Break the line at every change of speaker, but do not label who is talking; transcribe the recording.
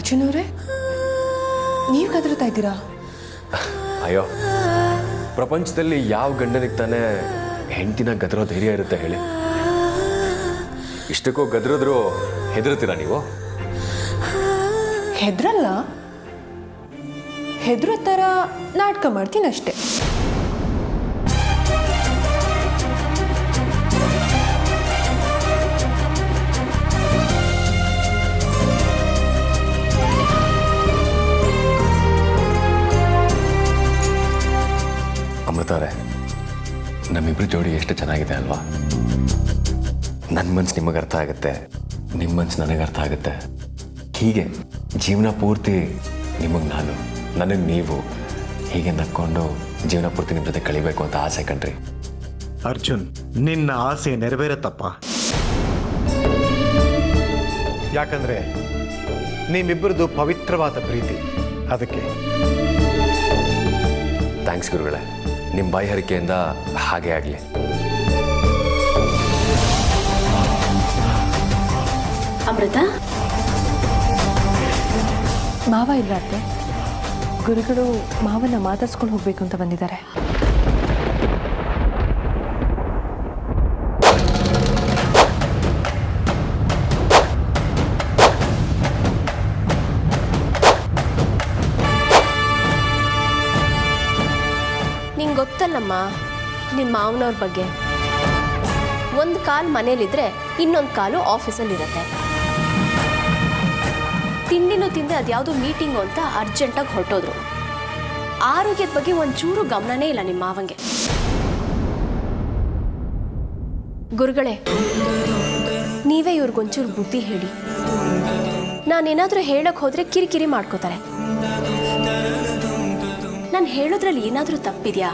ಅರ್ಜುನ್ ಅವರೇ, ನೀವು ಗದರ್ತಾ ಇದ್ದೀರಾ?
ಅಯ್ಯೋ, ಪ್ರಪಂಚದಲ್ಲಿ ಯಾವ ಗಂಡನಿಗೆ ತಾನೇ ಹೆಂಡತಿನ ಗದರೋ ಧೈರ್ಯ ಇರುತ್ತೆ ಹೇಳಿ? ಇಷ್ಟಕ್ಕೂ ಗದರಿದ್ರು ಹೆದರ್ತೀರಾ ನೀವು?
ಹೆದ್ರಲ್ಲ, ಹೆದ್ರೋ ಥರ ನಾಟಕ ಮಾಡ್ತೀನಿ ಅಷ್ಟೆ.
ಅಮೃತವ್ರೆ, ನಮ್ಮಿಬ್ರು ಜೋಡಿ ಎಷ್ಟು ಚೆನ್ನಾಗಿದೆ ಅಲ್ವಾ? ನನ್ನ ಮನ್ಸು ನಿಮಗೆ ಅರ್ಥ ಆಗುತ್ತೆ, ನಿಮ್ಮ ಮನ್ಸು ನನಗೆ ಅರ್ಥ ಆಗುತ್ತೆ. ಹೀಗೆ ಜೀವನ ಪೂರ್ತಿ ನಿಮಗೆ ನಾನು, ನನಗೆ ನೀವು, ಹೀಗೆ ನಕ್ಕೊಂಡು ಜೀವನ ಪೂರ್ತಿ ನಿಮ್ಮ ಜೊತೆ ಕಳಿಬೇಕು ಅಂತ ಆಸೆ ಕಣ್ರಿ.
ಅರ್ಜುನ್, ನಿನ್ನ ಆಸೆ ನೆರವೇರತ್ತಪ್ಪ. ಯಾಕಂದ್ರೆ ನಿಮ್ಮಿಬ್ಬರದು ಪವಿತ್ರವಾದ ಪ್ರೀತಿ. ಅದಕ್ಕೆ
ಥ್ಯಾಂಕ್ಸ್ ಗುರುಗಳೇ, ನಿಮ್ಮ ಬಾಯಿಹರಿಕೆಯಿಂದ ಹಾಗೆ ಆಗಲಿ.
ಅಮೃತ,
ಮಾವ ಇಲ್ಲ ಅತ್ತೆ, ಗುರುಗಳು ಮಾವನ್ನ ಮಾತಾಡ್ಸ್ಕೊಂಡು ಹೋಗ್ಬೇಕು ಅಂತ ಬಂದಿದ್ದಾರೆ.
ನಿಂಗೆ ಗೊತ್ತಲ್ಲಮ್ಮ ನಿಮ್ಮ ಮಾವನವ್ರ ಬಗ್ಗೆ. ಒಂದು ಕಾಲು ಮನೇಲಿದ್ರೆ ಇನ್ನೊಂದು ಕಾಲು ಆಫೀಸಲ್ಲಿರುತ್ತೆ. ತಿಂಡಿನೂ ತಿಂದೆ ಅದ್ಯಾವುದೋ ಮೀಟಿಂಗು ಅಂತ ಅರ್ಜೆಂಟಾಗಿ ಹೊರಟೋದ್ರು. ಆರೋಗ್ಯದ ಬಗ್ಗೆ ಒಂಚೂರು ಗಮನನೇ ಇಲ್ಲ ನಿಮ್ಮ ಮಾವಂಗೆ. ಗುರುಗಳೇ, ನೀವೇ ಇವ್ರಿಗೊಂಚೂರು ಬುದ್ಧಿ ಹೇಳಿ. ನಾನೇನಾದರೂ ಹೇಳಕ್ಕೆ ಹೋದರೆ ಕಿರಿಕಿರಿ ಮಾಡ್ಕೋತಾರೆ. ನಾನು ಹೇಳೋದ್ರಲ್ಲಿ ಏನಾದರೂ ತಪ್ಪಿದೆಯಾ?